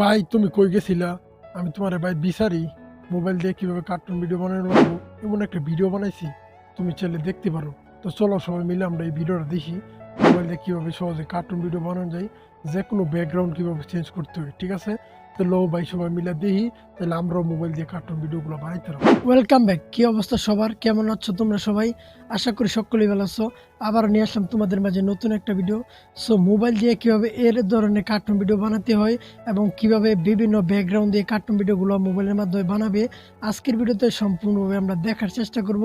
ভাই তুমি কই গেছিলা? আমি তোমার ভাই বিচারি মোবাইল দিয়ে কিভাবে কার্টুন ভিডিও বানানো লাগবো এমন একটা ভিডিও বানাইছি, তুমি চাইলে দেখতে পারো। তো চলো সবাই মিলে আমরা এই ভিডিওটা দেখি মোবাইল দিয়ে কিভাবে সহজে কার্টুন ভিডিও বানানো যায়, যে কোনো ব্যাকগ্রাউন্ড কিভাবে চেঞ্জ করতে হয়। ঠিক আছে, তো লো ভাই সবাই মিলে দেখি, তাহলে আমরাও মোবাইল দিয়ে কার্টুন ভিডিওগুলো বানাইতে পারবো। ওয়েলকাম ব্যাক, কি অবস্থা সবার, কেমন আছো তোমরা সবাই? আশা করি সকলেই ভালো আছো। আবার নিয়ে আসলাম তোমাদের মাঝে নতুন একটা ভিডিও। সো মোবাইল দিয়ে কিভাবে এর ধরনের কার্টুন ভিডিও বানাতে হয় এবং কিভাবে বিভিন্ন ব্যাকগ্রাউন্ড দিয়ে কার্টুন ভিডিওগুলো মোবাইলের মাধ্যমে বানাবে, আজকের ভিডিওতে সম্পূর্ণভাবে আমরা দেখার চেষ্টা করব।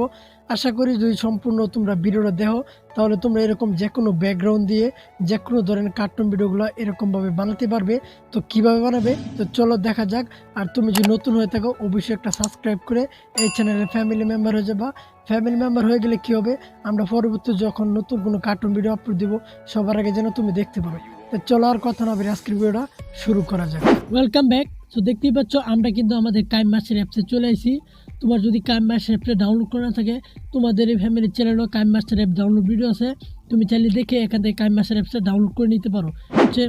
আশা করি যদি সম্পূর্ণ তোমরা ভিডিওটা দেখো, তাহলে তোমরা এরকম যে কোনো ব্যাকগ্রাউন্ড দিয়ে যে কোনো ধরনের কার্টুন ভিডিওগুলো এরকমভাবে বানাতে পারবে। তো কিভাবে বানাবে, তো চলো দেখা যাক। আর তুমি যদি নতুন হয়ে থাকো, অবশ্যই একটা সাবস্ক্রাইব করে এই চ্যানেলের ফ্যামিলি মেম্বার হয়ে যাবা। ফ্যামিলি মেম্বার হয়ে গেলে কি হবে, আমরা পরবর্তী যখন নতুন কোনো কার্টুন ভিডিও আপলোড দিব, সবার আগে যেন তুমি দেখতে পাবে। তো চলো আর কথা না বেরিয়ে আজকের ভিডিওটা শুরু করা যাক। Welcome back. তো দেখতেই পাচ্ছ আমরা কিন্তু আমাদের KineMaster অ্যাপসে চলে আসি। তোমার যদি KineMaster অ্যাপটা ডাউনলোড করা না থাকে, তোমাদের এই ফ্যামিলির চ্যানেলও KineMaster অ্যাপ ডাউনলোড ভিডিও আছে, তুমি চাইলে দেখে এখান থেকে KineMaster অ্যাপসটা ডাউনলোড করে নিতে পারো। হচ্ছে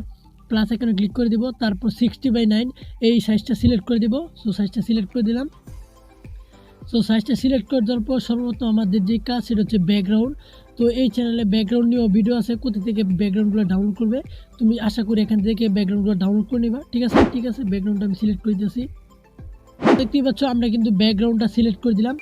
প্লাস এখানে ক্লিক করে দিব, তারপর 60/9 এই সাইজটা সিলেক্ট করে দিব। সো সাইজটা সিলেক্ট করে দিলাম। সো সাইজটা সিলেক্ট করে দেওয়ার পর সর্বপ্রথম আমাদের যে কাজ সেটা হচ্ছে ব্যাকগ্রাউন্ড। তো এই চ্যানেলে ব্যাকগ্রাউন্ড নিয়েও ভিডিও আছে, কোথা থেকে ব্যাকগ্রাউন্ডগুলো ডাউনলোড করবে তুমি আশা করি এখান থেকে ব্যাকগ্রাউন্ডগুলো ডাউনলোড করে নিবা। ঠিক আছে, ব্যাকগ্রাউন্ডটা আমি সিলেক্ট করে দিয়েছি। দেখতেই পাচ্ছ আমরা কিন্তু ব্যাকগ্রাউন্ডটা সিলেক্ট করে দিলাম।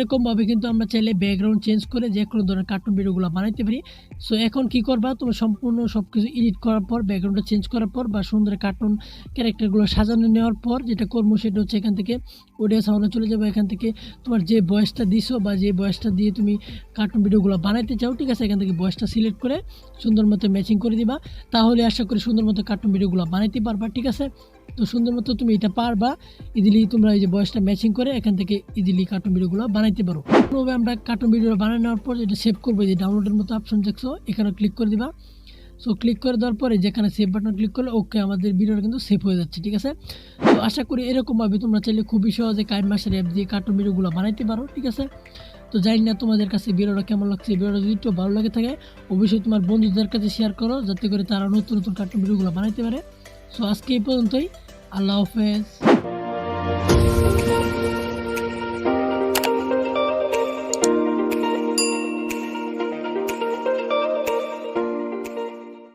এরকমভাবে কিন্তু আমরা চাইলে ব্যাকগ্রাউন্ড চেঞ্জ করে যে কোনো ধরনের কার্টুন ভিডিওগুলো বানাইতে পারি। সো এখন কি করবা, তুমি সম্পূর্ণ সব কিছু এডিট করার পর, ব্যাকগ্রাউন্ডটা চেঞ্জ করার পর বা সুন্দর কার্টুন ক্যারেক্টারগুলো সাজানো নেওয়ার পর যেটা করবো সেটা হচ্ছে এখান থেকে অডিও সাউন্ডে চলে যাবো। এখান থেকে তোমার যে ভয়েসটা দিছো বা যে ভয়েসটা দিয়ে তুমি কার্টুন ভিডিওগুলো বানাইতে চাও, ঠিক আছে, এখান থেকে ভয়েসটা সিলেক্ট করে সুন্দর মতো ম্যাচিং করে দিবা। তাহলে আশা করি সুন্দর মতো কার্টুন ভিডিওগুলো বানাইতে পারবা, ঠিক আছে। তো সুন্দর মতো তুমি এটা পারবা, ইজিলি তোমরা এই যে ভয়েসটা ম্যাচিং করে এখান থেকে ইজিলি কার্টুন ভিডিওগুলো বানাইতে পারো। তবে আমরা কার্টুন ভিডিও বানানোর পর এটা সেভ করবো, যে ডাউনলোডের মতো অপশন দেখছো এখানে ক্লিক করে দিবা। সো ক্লিক করে দেওয়ার পরে যেখানে সেভ বাটন ক্লিক করলে ওকে আমাদের ভিডিওটা কিন্তু সেভ হয়ে যাচ্ছে, ঠিক আছে। তো আশা করি এরকমভাবে তোমরা চাইলে খুবই সহজে কাইনমাস্টার অ্যাপ দিয়ে কার্টুন ভিডিওগুলো বানাইতে পারো, ঠিক আছে। তো জানি না তোমাদের কাছে ভিডিওটা কেমন লাগছে। ভিডিওটা যদি একটু ভালো লাগে থাকে অবশ্যই তোমার বন্ধুদের কাছে শেয়ার করো, যাতে করে তারা নতুন নতুন কার্টুন ভিডিওগুলো বানাইতে পারে। সো আজকে এই পর্যন্তই, আল্লাহ হাফেজ।